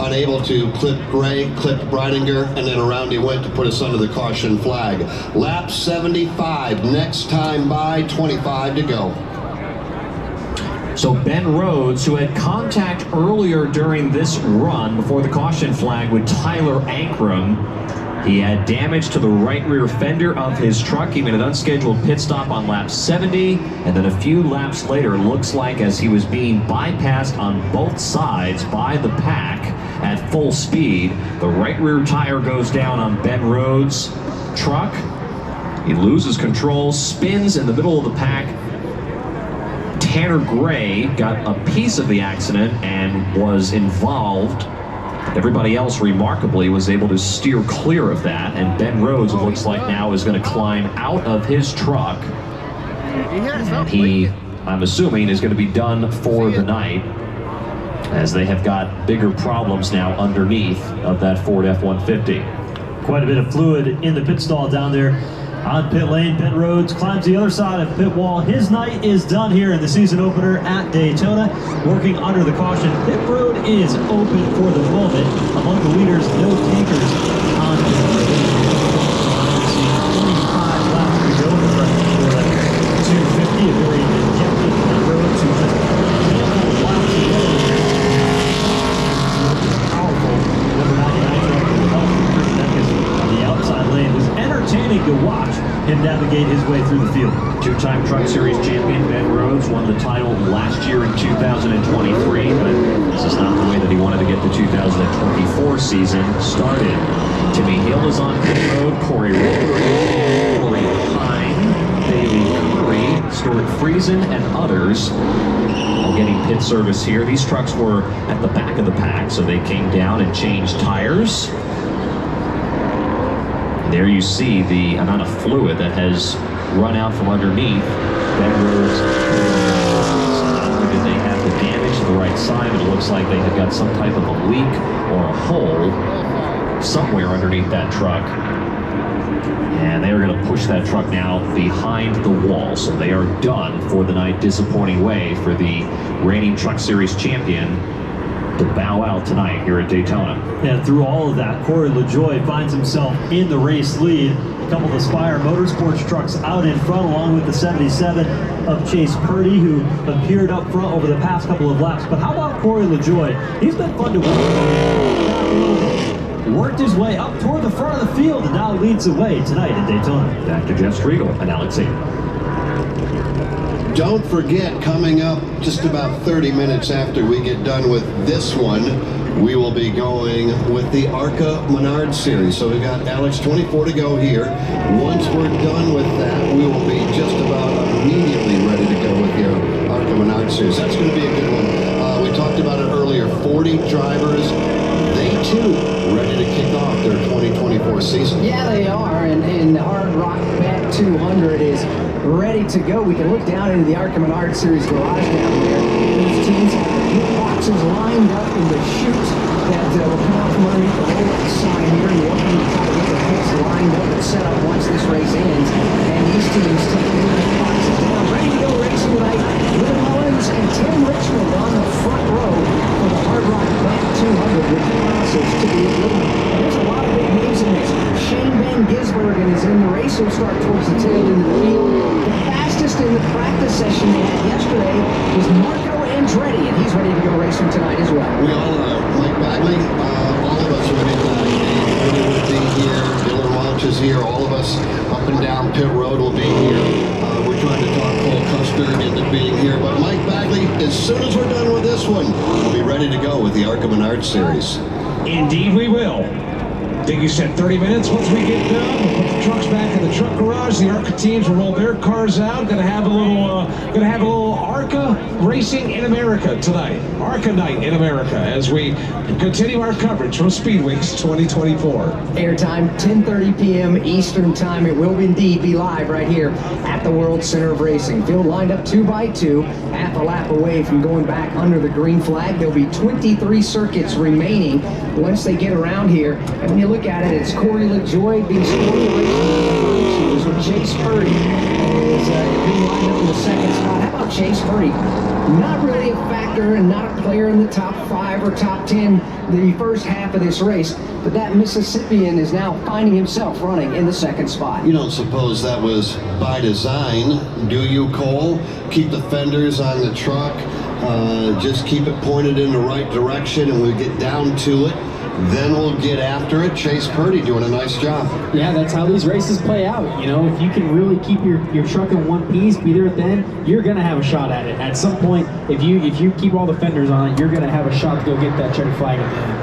unable to clip Gray, clipped Breidinger, and then around he went to put us under the caution flag. Lap 75, next time by, 25 to go. So Ben Rhodes, who had contact earlier during this run before the caution flag with Tyler Ankrum, he had damage to the right rear fender of his truck. He made an unscheduled pit stop on lap 70, and then a few laps later, looks like as he was being bypassed on both sides by the pack at full speed, the right rear tire goes down on Ben Rhodes' truck. He loses control, spins in the middle of the pack. Tanner Gray got a piece of the accident and was involved. Everybody else, remarkably, was able to steer clear of that, and Ben Rhodes, it looks like now, is going to climb out of his truck. And he, I'm assuming, is going to be done for the night, as they have got bigger problems now underneath of that Ford F-150. Quite a bit of fluid in the pit stall down there on pit lane. Ben Rhodes climbs the other side of pit wall. His night is done here in the season opener at Daytona, working under the caution. Pit road is open for the moment. Among the leaders, no tankers on pit road. 25 laps to go for the 250. A very dejected Ben Rhodes, who just handled laps ago. Powerful number 99 truck with help from Chris Deckis on the outside lane. It was entertaining to watch him navigate his way through the field. Two-time Truck Series champion Ben Rhodes won the title last year in 2023, but this is not the way that he wanted to get the 2024 season started. Timmy Hill is on pit road, Corey Roberts, Corey Pine, Bailey Curry, Stuart Friesen, and others all getting pit service here. These trucks were at the back of the pack, so they came down and changed tires. There you see the amount of fluid that has run out from underneath Ben Rhodes. Not only did they have the damage to the right side, but it looks like they had got some type of a leak or a hole somewhere underneath that truck. And they are going to push that truck now behind the wall. So they are done for the night. Disappointing way for the reigning Truck Series champion to bow out tonight here at Daytona. And through all of that, Corey LaJoie finds himself in the race lead. A couple of Aspire Motorsports trucks out in front, along with the 77 of Chase Purdy, who appeared up front over the past couple of laps. But how about Corey LaJoie? He's been fun to watch. Worked his way up toward the front of the field and now leads the way tonight in Daytona. Back to Jeff Striegel and Alex Zane. Don't forget, coming up just about 30 minutes after we get done with this one, we will be going with the ARCA Menard Series. So we've got, Alex, 24 to go here. Once we're done with that, we will be just about immediately ready to go with the ARCA Menard Series. That's going to be a good one. We talked about it earlier, 40 drivers. They too ready to kick off their 2024 season. Yeah, they are, and the Hard Rock Bet 200 is ready to go. We can look down into the ARCA Menard Series garage down there. Those teams have the pit boxes lined up in the chute that will come out from underneath the Rolex sign here. And we're going to try to get the pits lined up and set up once this race ends. And these teams taking the pit boxes down, ready to go racing tonight. Will Mullins and Tim Richmond on the front row for the Hard Rock Bet 200 with the process to be a good one. And there's a lot of big names in this. Shane Van Gisbergen is in the race. He'll start towards the tail end of the field. The fastest in the practice session they had yesterday was Marco Andretti, and he's ready to go racing tonight as well. We all are. Mike Bagley, all of us are ready to go. Dave will be here. Dylan Welch is here. All of us up and down pit road will be here. We're trying to talk Cole Custer into being here. But Mike Bagley, as soon as we're done with this one, we'll be ready to go with the ARCA Menard Series. Indeed we will. I think you said 30 minutes. Once we get done, we'll put the trucks back in the truck garage. The ARCA teams will roll their cars out. Gonna have a little ARCA racing in America tonight. ARCA night in America as we continue our coverage from Speedweeks 2024. Airtime 10:30 p.m. Eastern Time. It will indeed be live right here at the World Center of Racing. Field lined up 2 by 2, half a lap away from going back under the green flag. There'll be 23 circuits remaining once they get around here. And when you look at it, it's Corey LaJoie being scored She was with Chase Purdy. Is being lined up in the second spot. How about Chase Purdy? Not really a factor and not a player in the top 5 or top 10 the first half of this race, but that Mississippian is now finding himself running in the second spot. You don't suppose that was by design, do you, Cole? Keep the fenders on the truck, just keep it pointed in the right direction, and we'll get down to it. Then we'll get after it. Chase Purdy doing a nice job. Yeah, that's how these races play out. You know, if you can really keep your truck in one piece, be there at the end, you're gonna have a shot at it. At some point, if you keep all the fenders on it, you're gonna have a shot to go get that checkered flag at the end.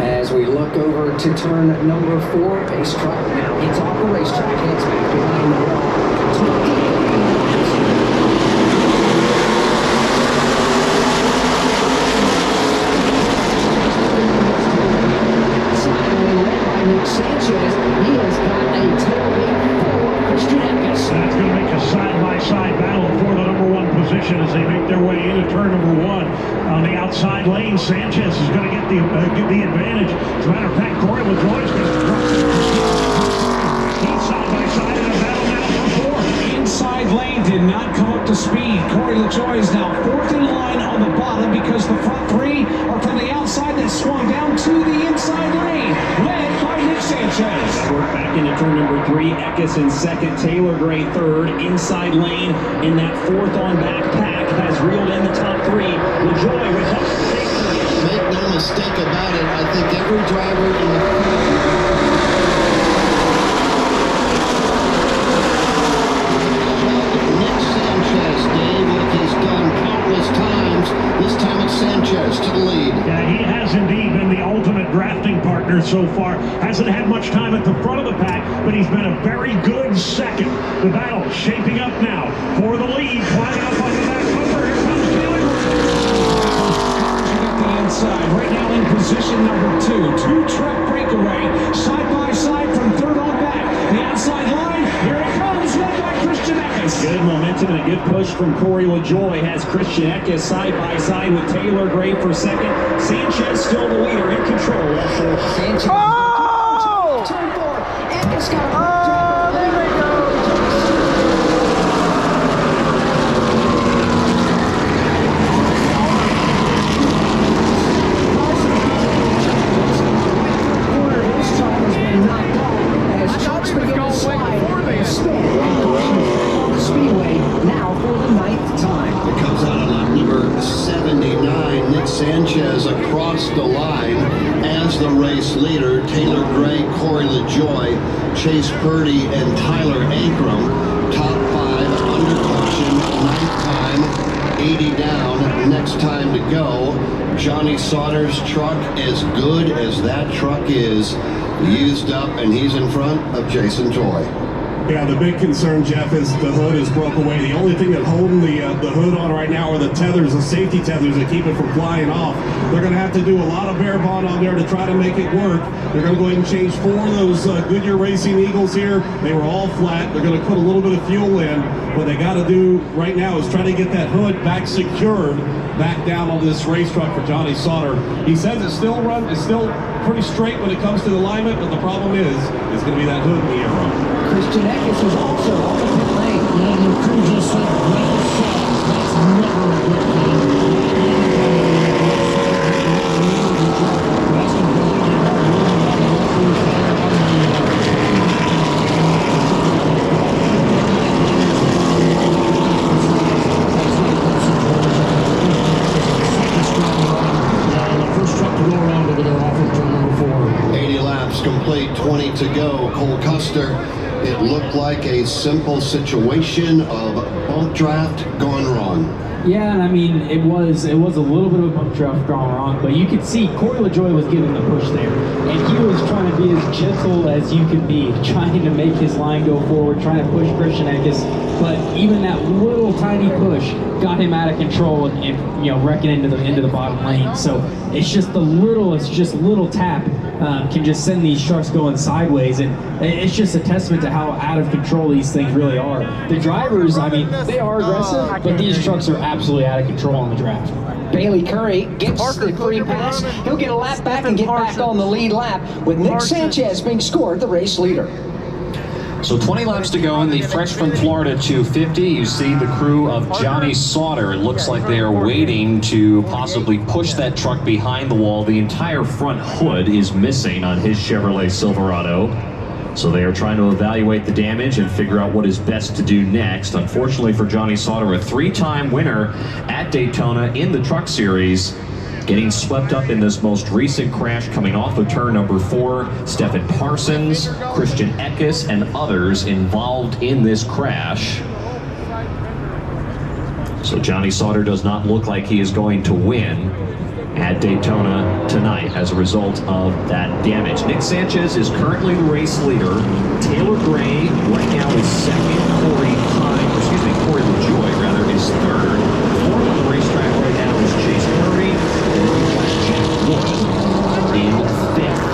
As we look over to turn number 4, pace truck now gets off the racetrack, heads back behind the wall. Sanchez, he has got a tailgate for Christian Eckes. That's going to make a side-by-side battle for the number 1 position as they make their way into turn number 1. On the outside lane, Sanchez is going to get the advantage. As a matter of fact, Corey LaJoie is going to drop side-by-side in a battle now for 4. Inside lane did not come up to speed. Corey LaJoie is now 4th in line on the bottom because the front 3 are from the outside that swung down to the inside lane. Led by Nick Sanchez. Work back into turn number 3. Eckes in second. Taylor Gray third. Inside lane in that 4th on back pack has reeled in the top 3. LaJoie with help. Make no mistake about it. I think every driver in the this time it's Sanchez to the lead. Yeah, he has indeed been the ultimate drafting partner so far. Hasn't had much time at the front of the pack, but he's been a very good second. The battle shaping up now for the lead. Climbing up on the back bumper. Here comes Taylor. At the inside, right now in position number 2. 2-truck breakaway, side by side from 3rd on back. The outside line, here it comes, led by Christian Eckes. Good momentum and a good push from Corey LaJoie has Christian Eckes side by side with Taylor Gray for second. Sanchez still the leader in control. Sanchez. Oh! Turn 4. Eckes got a there we go. His truck has been knocked off as trucks begin to slide and spin on the speedway now for the 9th time. It comes out on lap number 79. Nick Sanchez across the line as the race leader. Taylor Gray, Corey LaJoie, Chase Purdy, and Tyler Ankrum. Top 5 under caution. 9th time, 80 down. Next time to go. Johnny Sauter's truck, as good as that truck is, used up, and he's in front of Jason Toy. Yeah, the big concern, Jeff, is the hood is broke away. The only thing that's holding the hood on right now are the tethers, the safety tethers that keep it from flying off. They're going to have to do a lot of bear bond on there to try to make it work. They're going to go ahead and change 4 of those Goodyear Racing Eagles here. They were all flat. They're going to put a little bit of fuel in. What they got to do right now is try to get that hood back secured, back down on this race truck for Johnny Sauter. He says it's still pretty straight when it comes to the alignment, but the problem is it's going to be that hood in the air. Christian Eckes is also on the pit lane. Yeah, the crew just said, well said. That's never a good thing. The first truck to go around over there off of turn number 4. 80 laps complete, 20 to go. Cole Custer, it looked like a simple situation of bump draft gone wrong. Yeah, and I mean, it was a little bit of a bump draft gone wrong, but you could see Corey LaJoie was giving the push there, and he was trying to be as gentle as you could be, trying to make his line go forward, trying to push Christian Eckes, but even that little tiny push got him out of control and you know, wrecking into the bottom lane. So it's just little tap can just send these trucks going sideways, and it's just a testament to how out of control these things really are. The drivers, I mean, they are aggressive, but these trucks are absolutely out of control on the draft. Bailey Curry gets the free pass. He'll get a lap back and get back on the lead lap with Nick Sanchez being scored the race leader. So 20 laps to go in the fresh from Florida 250. You see the crew of Johnny Sauter. It looks like they are waiting to possibly push that truck behind the wall. The entire front hood is missing on his Chevrolet Silverado. So they are trying to evaluate the damage and figure out what is best to do next. Unfortunately for Johnny Sauter, a three-time winner at Daytona in the Truck Series, getting swept up in this most recent crash coming off of turn number 4. Stephen Parsons, Christian Eckes, and others involved in this crash. So Johnny Sauter does not look like he is going to win at Daytona tonight as a result of that damage. Nick Sanchez is currently the race leader. Taylor Gray right now is second. Corey LaJoy rather is third. Fourth on the racetrack right now is Chase Purdy. And Jack Wood in fifth.